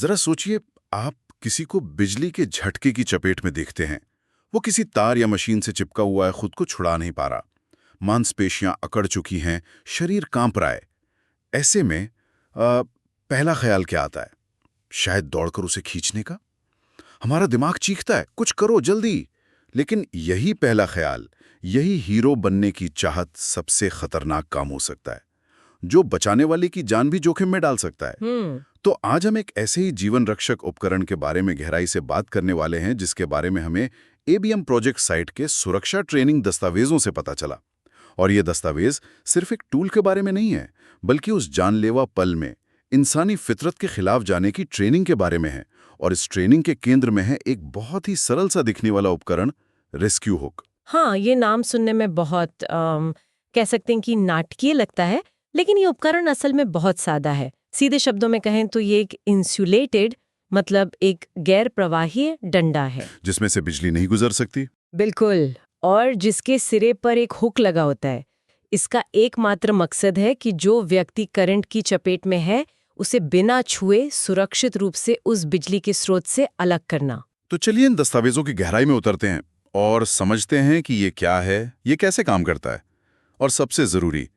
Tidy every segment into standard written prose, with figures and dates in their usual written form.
जरा सोचिए, आप किसी को बिजली के झटके की चपेट में देखते हैं। वो किसी तार या मशीन से चिपका हुआ है, खुद को छुड़ा नहीं पा रहा। मांसपेशियां अकड़ चुकी हैं, शरीर कांप रहा है। ऐसे में पहला ख्याल क्या आता है? शायद दौड़कर उसे खींचने का। हमारा दिमाग चीखता है, कुछ करो जल्दी। लेकिन यही पहला ख्याल, यही हीरो बनने की चाहत सबसे खतरनाक काम हो सकता है, जो बचाने वाले की जान भी जोखिम में डाल सकता है। तो आज हम एक ऐसे ही जीवन रक्षक उपकरण के बारे में गहराई से बात करने वाले हैं, जिसके बारे में हमें एबीएम प्रोजेक्ट साइट के सुरक्षा ट्रेनिंग दस्तावेजों से पता चला। और ये दस्तावेज सिर्फ एक टूल के बारे में नहीं है, बल्कि उस जानलेवा पल में इंसानी फितरत के खिलाफ जाने की ट्रेनिंग के बारे में है। और इस ट्रेनिंग के केंद्र में है एक बहुत ही सरल सा दिखने वाला उपकरण, रेस्क्यू हुक। हाँ, ये नाम सुनने में बहुत कह सकते हैं कि नाटकीय लगता है, लेकिन ये उपकरण असल में बहुत सादा है। सीधे शब्दों में कहें तो ये एक इंसुलेटेड, मतलब एक गैर प्रवाहीय डंडा है जिसमें से बिजली नहीं गुजर सकती। बिल्कुल। और जिसके सिरे पर एक हुक लगा होता है। इसका एकमात्र मकसद है कि जो व्यक्ति करंट की चपेट में है, उसे बिना छुए सुरक्षित रूप से उस बिजली के स्रोत से अलग करना। तो चलिए इन दस्तावेजों की गहराई में उतरते हैं और समझते हैं कि ये क्या है, ये कैसे काम करता है, और सबसे जरूरी,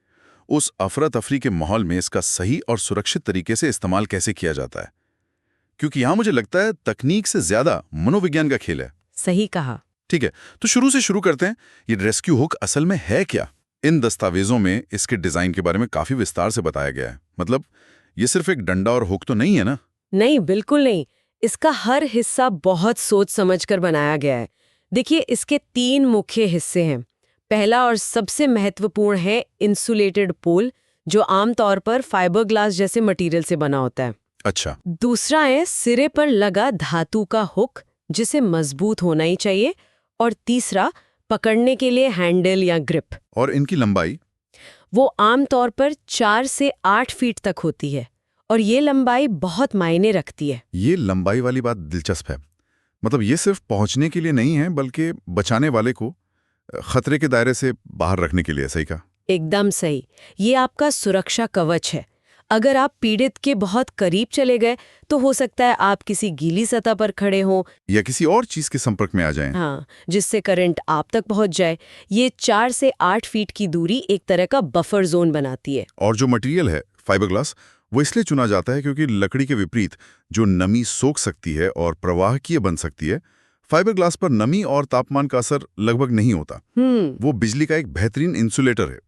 उस अफरा तफरी के माहौल में इसका सही और सुरक्षित तरीके से इस्तेमाल कैसे किया जाता है। क्योंकि यहां मुझे लगता है तकनीक से ज्यादा मनोविज्ञान का खेल है। सही कहा। ठीक है, तो शुरू से शुरू करते हैं। ये रेस्क्यू हुक असल में है क्या? इन दस्तावेजों में इसके डिजाइन के बारे में काफी विस्तार से बताया गया है। मतलब ये सिर्फ एक डंडा और हुक तो नहीं है ना? नहीं, बिल्कुल नहीं। इसका हर हिस्सा बहुत सोच समझकर बनाया गया है। देखिए, इसके 3 मुख्य हिस्से हैं। पहला और सबसे महत्वपूर्ण है इंसुलेटेड पोल, जो आमतौर पर फाइबर ग्लास जैसे मटेरियल से बना होता है। अच्छा। दूसरा है सिरे पर लगा धातु का हुक, जिसे मजबूत होना ही चाहिए। और तीसरा, पकड़ने के लिए हैंडल या ग्रिप। और इनकी लंबाई? वो आमतौर पर 4 से 8 फीट तक होती है, और ये लंबाई बहुत मायने रखती है। ये लंबाई वाली बात दिलचस्प है। मतलब ये सिर्फ पहुंचने के लिए नहीं है, बल्कि बचाने वाले को खतरे के दायरे से बाहर रखने के लिए। सही कहा? एकदम सही। ये आपका सुरक्षा कवच है। अगर आप पीड़ित के बहुत करीब चले गए, तो हो सकता है आप किसी गीली सतह पर खड़े हों या किसी और चीज के संपर्क में आ जाएं। हाँ, जिससे करंट आप तक पहुंच जाए। ये 4 से 8 फीट की दूरी एक तरह का बफर जोन बनाती है। और जो मटेरियल है, फाइबर ग्लास, वो इसलिए चुना जाता है क्योंकि लकड़ी के विपरीत जो नमी सोख सकती है और प्रवाहकीय बन सकती है, फाइबर ग्लास पर नमी और तापमान का असर लगभग नहीं होता। वो बिजली का एक बेहतरीन इंसुलेटर है।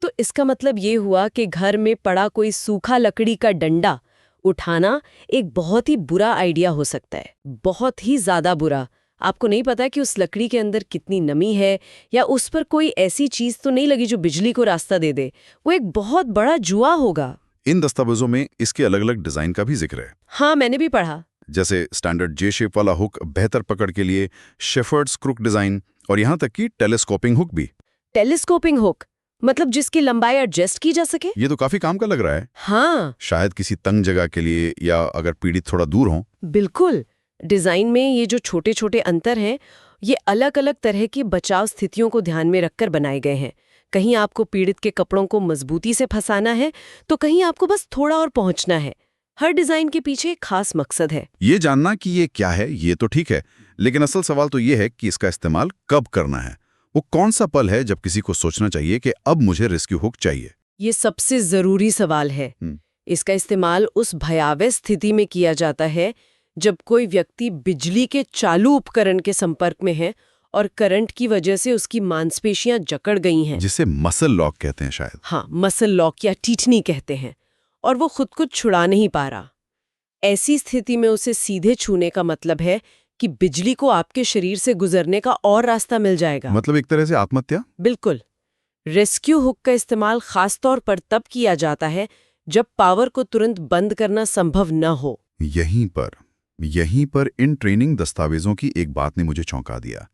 तो इसका मतलब ये हुआ कि घर में पड़ा कोई सूखा लकड़ी का डंडा उठाना एक बहुत ही बुरा आइडिया हो सकता है। बहुत ही ज्यादा बुरा। आपको नहीं पता कि उस लकड़ी के अंदर कितनी नमी है, या उस पर कोई ऐसी चीज तो नहीं लगी जो बिजली को रास्ता दे दे। वो एक बहुत बड़ा जुआ होगा। इन दस्तावेजों में इसके अलग अलग डिजाइन का भी जिक्र है। हाँ, मैंने भी पढ़ा। जैसे स्टैंडर्ड जे शेप वाला हुक बेहतर पकड़ के लिए, शेफर्ड्स क्रूक डिजाइन, और यहाँ तक कि टेलीस्कोपिंग हुक भी। टेलीस्कोपिंग हुक मतलब जिसकी लंबाई एडजस्ट की जा सके? ये तो काफी काम का लग रहा है। हाँ, शायद किसी तंग जगह के लिए, या अगर पीड़ित थोड़ा दूर हो। बिल्कुल। डिजाइन में ये जो छोटे छोटे अंतर हैं, ये अलग अलग तरह की बचाव स्थितियों को ध्यान में रखकर बनाए गए हैं। कहीं आपको पीड़ित के कपड़ों को मजबूती से फंसाना है, तो कहीं आपको बस थोड़ा और पहुंचना है। हर डिजाइन के पीछे एक खास मकसद है। ये जानना कि ये क्या है, ये तो ठीक है, लेकिन असल सवाल तो ये है कि इसका इस्तेमाल कब करना है। वो कौन सा पल है जब किसी को सोचना चाहिए कि अब मुझे रेस्क्यू हुक चाहिए? ये सबसे जरूरी सवाल है। इसका इस्तेमाल उस भयावह स्थिति में किया जाता है जब कोई व्यक्ति बिजली के चालू उपकरण के संपर्क में है और करंट की वजह से उसकी मांसपेशियां जकड़ गई हैं, जिसे मसल लॉक कहते हैं शायद। हाँ, मसल लॉक या टीटनी कहते हैं, और वो खुद को छुड़ा नहीं पा रहा। ऐसी स्थिति में उसे सीधे छूने का मतलब है कि बिजली को आपके शरीर से गुजरने का और रास्ता मिल जाएगा। मतलब एक तरह से आत्महत्या? बिल्कुल। रेस्क्यू हुक का इस्तेमाल खासतौर पर तब किया जाता है जब पावर को तुरंत बंद करना संभव न हो। यहीं पर इन ट्रेनिंग दस्तावेजों की एक बात ने मुझे चौंका दिया।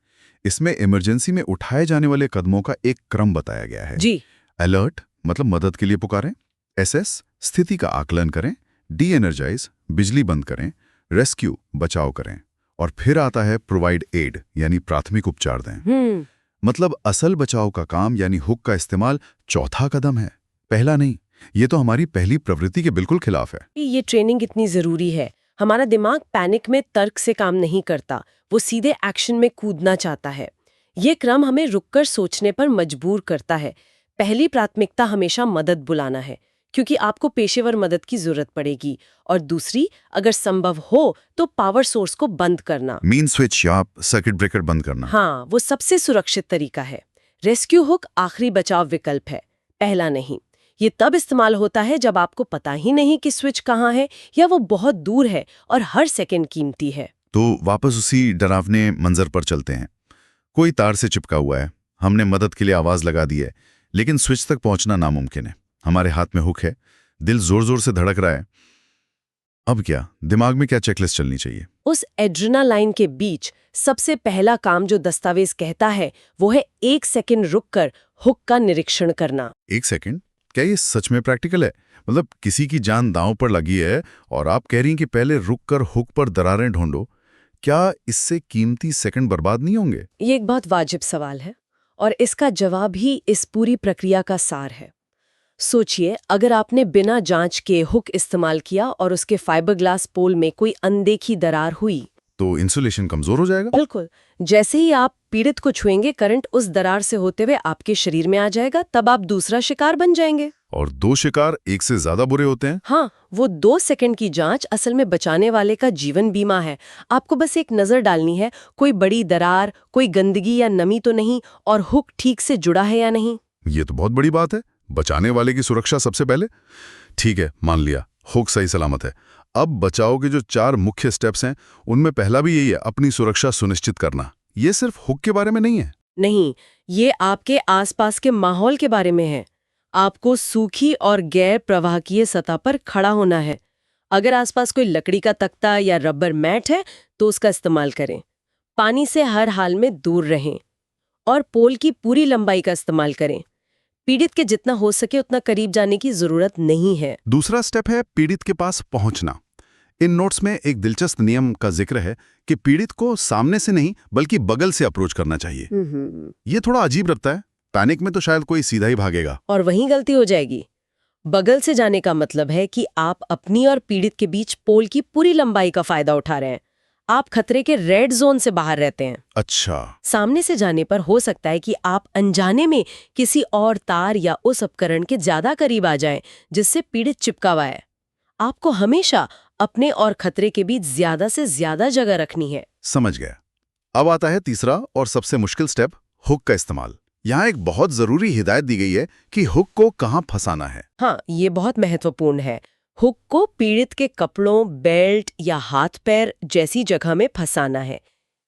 इसमें इमरजेंसी में उठाए जाने वाले कदमों का एक क्रम बताया गया है। जी। अलर्ट मतलब मदद के लिए पुकारें, एसएस स्थिति का आकलन करें, डी एनर्जाइज बिजली बंद करें, रेस्क्यू बचाव करें, और फिर आता है प्रोवाइड एड यानी प्राथमिक उपचार दें। मतलब असल बचाव का काम यानी हुक का इस्तेमाल चौथा कदम है, पहला नहीं। ये तो हमारी पहली प्रवृत्ति के बिल्कुल खिलाफ है। ये ट्रेनिंग इतनी जरूरी है। हमारा दिमाग पैनिक में तर्क से काम नहीं करता, वो सीधे एक्शन में कूदना चाहता है। ये क्रम हमें रुककर सोचने पर मजबूर करता है। पहली प्राथमिकता हमेशा मदद बुलाना है, क्योंकि आपको पेशेवर मदद की जरूरत पड़ेगी, और दूसरी, अगर संभव हो तो पावर सोर्स को बंद करना। मेन स्विच या सर्किट ब्रेकर बंद करना। हाँ, वो सबसे सुरक्षित तरीका है। रेस्क्यू हुक आखिरी बचाव विकल्प है, पहला नहीं। ये तब इस्तेमाल होता है जब आपको पता ही नहीं कि स्विच कहाँ है या वो बहुत दूर है और हर सेकंड कीमती है। तो वापस उसी डरावने मंजर पर चलते हैं। कोई तार से चिपका हुआ है, हमने मदद के लिए आवाज लगा दी है, लेकिन स्विच तक पहुंचना नामुमकिन है। हमारे हाथ में हुक है, दिल जोर जोर से धड़क रहा है। अब क्या, दिमाग में क्या चेकलिस्ट चलनी चाहिए? उस एड्रेनालाइन के बीच सबसे पहला काम जो दस्तावेज कहता है वो है 1 सेकंड रुककर हुक का निरीक्षण करना। 1 सेकंड? क्या ये सच में प्रैक्टिकल है? मतलब किसी की जान दांव पर लगी है और आप कह रही हैं कि पहले रुककर हुक पर दरारें ढूंढो। क्या इससे कीमती सेकंड बर्बाद नहीं होंगे? ये एक बहुत वाजिब सवाल है, और इसका जवाब ही इस पूरी प्रक्रिया का सार है। सोचिए, अगर आपने बिना जांच के हुक इस्तेमाल किया और उसके फाइबर ग्लास पोल में कोई अनदेखी दरार हुई, तो इंसुलेशन कमजोर हो जाएगा? बिल्कुल। जैसे ही आप पीड़ित को छुएंगे, करंट उस दरार से होते हुए आपके शरीर में आ जाएगा, तब आप दूसरा शिकार बन जाएंगे। और 2 शिकार एक से ज्यादा बुरे होते हैं? हाँ, वो 2 सेकंड की जांच असल में बचाने वाले का जीवन बीमा है। आपको बस एक नजर डालनी है, कोई बड़ी दरार, कोई गंदगी या नमी तो नहीं, और हुक ठीक से जुड़ा है या नहीं। ये तो बहुत बड़ी बात है। बचाने वाले की सुरक्षा सबसे पहले। ठीक है, मान लिया हुक सही सलामत है। अब बचाव के जो 4 मुख्य स्टेप्स हैं, उनमें पहला भी यही है, अपनी सुरक्षा सुनिश्चित करना। ये सिर्फ हुक के बारे में नहीं है। नहीं, ये आपके आसपास के माहौल के बारे में है। आपको सूखी और गैर प्रवाहकीय सतह पर खड़ा होना है। अगर आसपास कोई लकड़ी का तख्ता या रबर मैट है तो उसका इस्तेमाल करें। पानी से हर हाल में दूर रहें, और पोल की पूरी लंबाई का इस्तेमाल करें। पीड़ित के जितना हो सके उतना करीब जाने की जरूरत नहीं है। दूसरा स्टेप है पीड़ित के पास पहुंचना। इन नोट्स में एक दिलचस्प नियम का जिक्र है कि पीड़ित को सामने से नहीं बल्कि बगल से अप्रोच करना चाहिए। ये थोड़ा अजीब लगता है। पैनिक में तो शायद कोई सीधा ही भागेगा, और वहीं गलती हो जाएगी। बगल से जाने का मतलब है कि आप अपनी और पीड़ित के बीच पोल की पूरी लंबाई का फायदा उठा रहे हैं। आप खतरे के रेड जोन से बाहर रहते हैं। अच्छा। सामने से जाने पर हो सकता है कि आप अनजाने में किसी और तार या उस उपकरण के ज्यादा करीब आ जाएं जिससे पीड़ित चिपका हुआ है। आपको हमेशा अपने और खतरे के बीच ज्यादा से ज्यादा जगह रखनी है। समझ गया। अब आता है तीसरा और सबसे मुश्किल स्टेप, हुक का इस्तेमाल। यहाँ एक बहुत जरूरी हिदायत दी गई है कि हुक को कहाँ फंसाना है। हाँ, ये बहुत महत्वपूर्ण है। हुक को पीड़ित के कपड़ों, बेल्ट या हाथ पैर जैसी जगह में फंसाना है।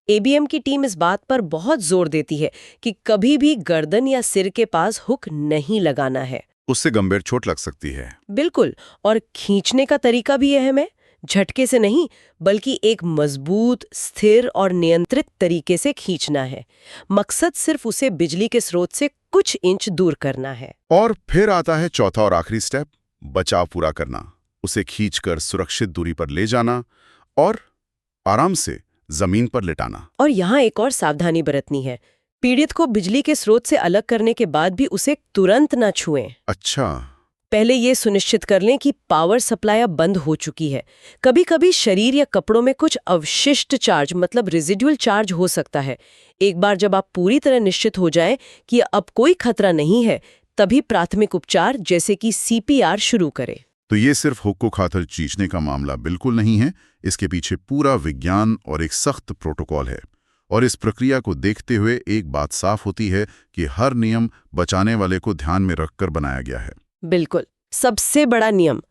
एबीएम की टीम इस बात पर बहुत जोर देती है कि कभी भी गर्दन या सिर के पास हुक नहीं लगाना है। उससे गंभीर चोट लग सकती है। बिल्कुल, और खींचने का तरीका भी अहम है। झटके से नहीं, बल्कि एक मजबूत, स्थिर और नियंत्रित तरीके से खींचना है। मकसद सिर्फ उसे बिजली के स्रोत से कुछ इंच दूर करना है। और फिर आता है चौथा और आखिरी स्टेप, बचाव पूरा करना। उसे खींचकर सुरक्षित दूरी पर ले जाना और आराम से जमीन पर लिटाना। और यहाँ एक और सावधानी बरतनी है। पीड़ित को बिजली के स्रोत से अलग करने के बाद भी उसे तुरंत न छुएं। अच्छा। पहले ये सुनिश्चित कर लें कि पावर सप्लाई अब बंद हो चुकी है। कभी कभी शरीर या कपड़ों में कुछ अवशिष्ट चार्ज, मतलब रेजिडुअल चार्ज हो सकता है। एक बार जब आप पूरी तरह निश्चित हो जाएं कि अब कोई खतरा नहीं है, तभी प्राथमिक उपचार जैसे कि सीपीआर शुरू करें। तो ये सिर्फ हुक को खातर खींचने का मामला बिल्कुल नहीं है। इसके पीछे पूरा विज्ञान और एक सख्त प्रोटोकॉल है। और इस प्रक्रिया को देखते हुए एक बात साफ होती है कि हर नियम बचाने वाले को ध्यान में रखकर बनाया गया है। बिल्कुल। सबसे बड़ा नियम,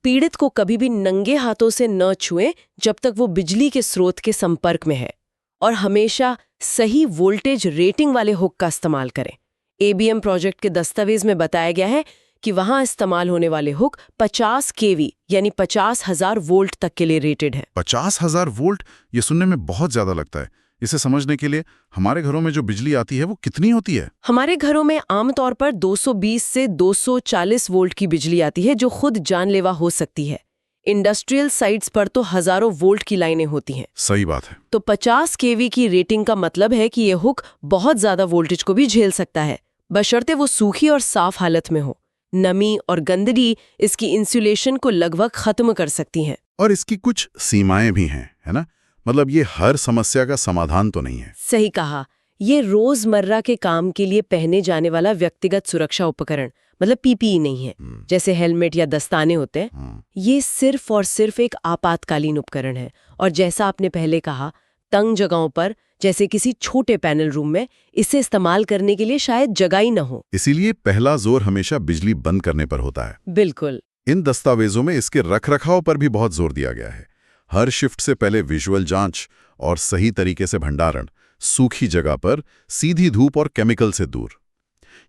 पीड़ित को कभी भी नंगे हाथों से न छुएं जब तक वो बिजली के स्रोत के संपर्क में है। और हमेशा सही वोल्टेज रेटिंग वाले हुक का इस्तेमाल करें। एबीएम प्रोजेक्ट के दस्तावेज में बताया गया है कि वहां इस्तेमाल होने वाले हुक 50 केवी यानी 50,000 वोल्ट तक के लिए रेटेड है। 50,000 वोल्ट? ये सुनने में बहुत ज्यादा लगता है। इसे समझने के लिए हमारे घरों में जो बिजली आती है वो कितनी होती है? हमारे घरों में आमतौर पर 220 से 240 वोल्ट की बिजली आती है, जो खुद जानलेवा हो सकती है। इंडस्ट्रियल साइट्स पर तो हजारों वोल्ट की लाइनें होती हैं। सही बात है। तो 50 केवी की रेटिंग का मतलब है कि ये हुक बहुत ज्यादा वोल्टेज को भी झेल सकता है, बशर्ते वो सूखी और साफ हालत में हो। नमी और गंदगी इसकी इंसुलेशन को लगभग खत्म कर सकती हैं। और इसकी कुछ सीमाएं भी हैं, है ना? मतलब ये हर समस्या का समाधान तो नहीं है। सही कहा। ये रोजमर्रा के काम के लिए पहने जाने वाला व्यक्तिगत सुरक्षा उपकरण मतलब पीपीई नहीं है, जैसे हेलमेट या दस्ताने होते हैं। ये सिर्फ और सिर्फ एक आपातकालीन उपकरण है और जैसा आपने पहले कहा, तंग जगहों पर जैसे किसी छोटे पैनल रूम में इसे इस्तेमाल करने के लिए शायद जगह ही न हो। इसीलिए पहला जोर हमेशा बिजली बंद करने पर होता है। बिल्कुल। इन दस्तावेजों में इसके रखरखाव पर भी बहुत जोर दिया गया है। हर शिफ्ट से पहले विजुअल जांच और सही तरीके से भंडारण, सूखी जगह पर, सीधी धूप और केमिकल से दूर।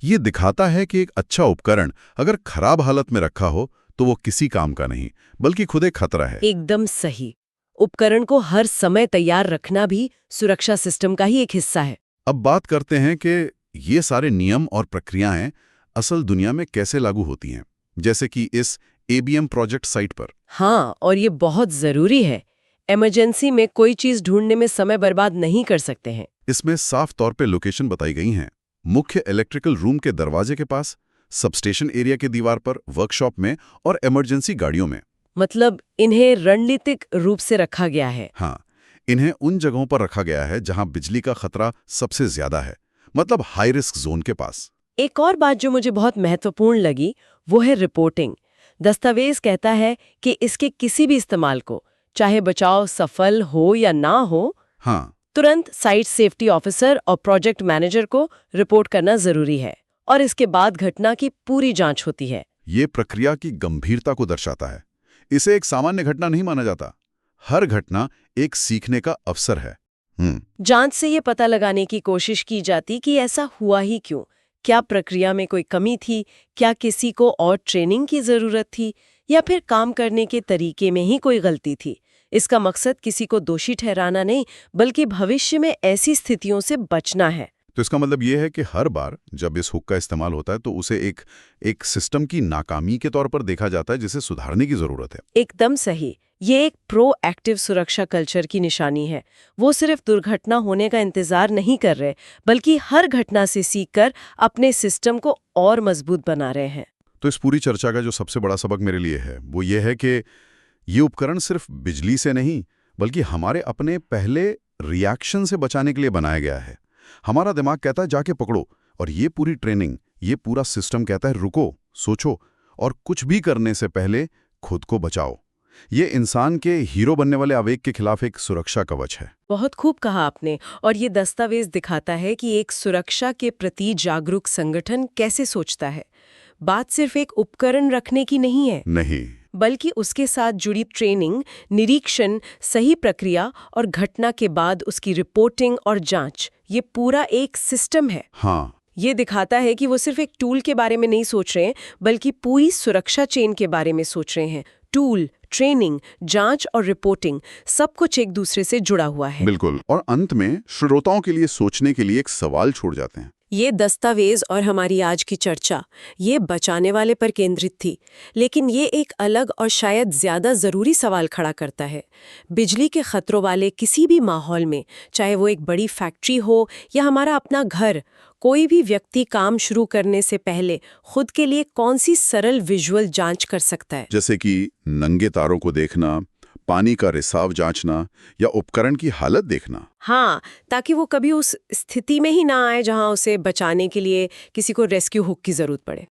ये दिखाता है कि एक अच्छा उपकरण अगर खराब हालत में रखा हो तो वो किसी काम का नहीं बल्कि खुद एक खतरा है। एकदम सही। उपकरण को हर समय तैयार रखना भी सुरक्षा सिस्टम का ही एक हिस्सा है। अब बात करते हैं कि ये सारे नियम और प्रक्रियाएं असल दुनिया में कैसे लागू होती हैं, जैसे कि इस एबीएम प्रोजेक्ट साइट पर। हाँ, और ये बहुत जरूरी है। इमरजेंसी में कोई चीज ढूंढने में समय बर्बाद नहीं कर सकते हैं। इसमें साफ तौर पे लोकेशन बताई गई हैं। मुख्य इलेक्ट्रिकल रूम के दरवाजे के पास, सबस्टेशन एरिया के दीवार पर, वर्कशॉप में और इमरजेंसी गाड़ियों में। मतलब इन्हें रणनीतिक रूप से रखा गया है। हाँ, इन्हें उन जगहों पर रखा गया है जहां बिजली का खतरा सबसे ज्यादा है, मतलब हाई रिस्क जोन के पास। एक और बात जो मुझे बहुत महत्वपूर्ण लगी वो है रिपोर्टिंग। दस्तावेज कहता है कि इसके किसी भी इस्तेमाल को, चाहे बचाव सफल हो या ना हो, हाँ, तुरंत साइट सेफ्टी ऑफिसर और प्रोजेक्ट मैनेजर को रिपोर्ट करना जरूरी है और इसके बाद घटना की पूरी जांच होती है। ये प्रक्रिया की गंभीरता को दर्शाता है। इसे एक सामान्य घटना नहीं माना जाता। हर घटना एक सीखने का अवसर है। जांच से ये पता लगाने की कोशिश की जाती कि ऐसा हुआ ही क्यों, क्या प्रक्रिया में कोई कमी थी, क्या किसी को और ट्रेनिंग की जरूरत थी या फिर काम करने के तरीके में ही कोई गलती थी। इसका मकसद किसी को दोषी ठहराना नहीं बल्कि भविष्य में ऐसी स्थितियों से बचना है। तो इसका मतलब ये है कि हर बार जब इस हुक का इस्तेमाल होता है तो उसे एक सिस्टम की नाकामी के तौर पर देखा जाता है जिसे सुधारने की जरूरत है। एकदम सही। ये एक प्रोएक्टिव सुरक्षा कल्चर की निशानी है। वो सिर्फ दुर्घटना होने का इंतजार नहीं कर रहे बल्कि हर घटना से सीखकर अपने सिस्टम को और मजबूत बना रहे हैं। तो इस पूरी चर्चा का जो सबसे बड़ा सबक मेरे लिए है वो ये है कि ये उपकरण सिर्फ बिजली से नहीं बल्कि हमारे अपने पहले रिएक्शन से बचाने के लिए बनाया गया है। हमारा दिमाग कहता है जाके पकड़ो, और ये पूरी ट्रेनिंग, ये पूरा सिस्टम कहता है रुको, सोचो और कुछ भी करने से पहले खुद को बचाओ। ये इंसान के हीरो बनने वाले आवेग के खिलाफ एक सुरक्षा कवच है। बहुत खूब कहा आपने। और ये दस्तावेज दिखाता है कि एक सुरक्षा के प्रति जागरूक संगठन कैसे सोचता है। बात सिर्फ एक उपकरण रखने की नहीं है, नहीं, बल्कि उसके साथ जुड़ी ट्रेनिंग, निरीक्षण, सही प्रक्रिया और घटना के बाद उसकी रिपोर्टिंग और जांच, ये पूरा एक सिस्टम है। हाँ, ये दिखाता है कि वो सिर्फ एक टूल के बारे में नहीं सोच रहे हैं बल्कि पूरी सुरक्षा चेन के बारे में सोच रहे हैं। टूल, ट्रेनिंग, जांच और रिपोर्टिंग सब कुछ एक दूसरे से जुड़ा हुआ है। बिल्कुल। और अंत में श्रोताओं के लिए सोचने के लिए एक सवाल छोड़ जाते हैं। ये दस्तावेज और हमारी आज की चर्चा ये बचाने वाले पर केंद्रित थी, लेकिन ये एक अलग और शायद ज्यादा जरूरी सवाल खड़ा करता है। बिजली के खतरों वाले किसी भी माहौल में, चाहे वो एक बड़ी फैक्ट्री हो या हमारा अपना घर, कोई भी व्यक्ति काम शुरू करने से पहले खुद के लिए कौन सी सरल विजुअल जांच कर सकता है? जैसे कि नंगे तारों को देखना, पानी का रिसाव जांचना या उपकरण की हालत देखना। हाँ, ताकि वो कभी उस स्थिति में ही ना आए जहां उसे बचाने के लिए किसी को रेस्क्यू हुक की जरूरत पड़े।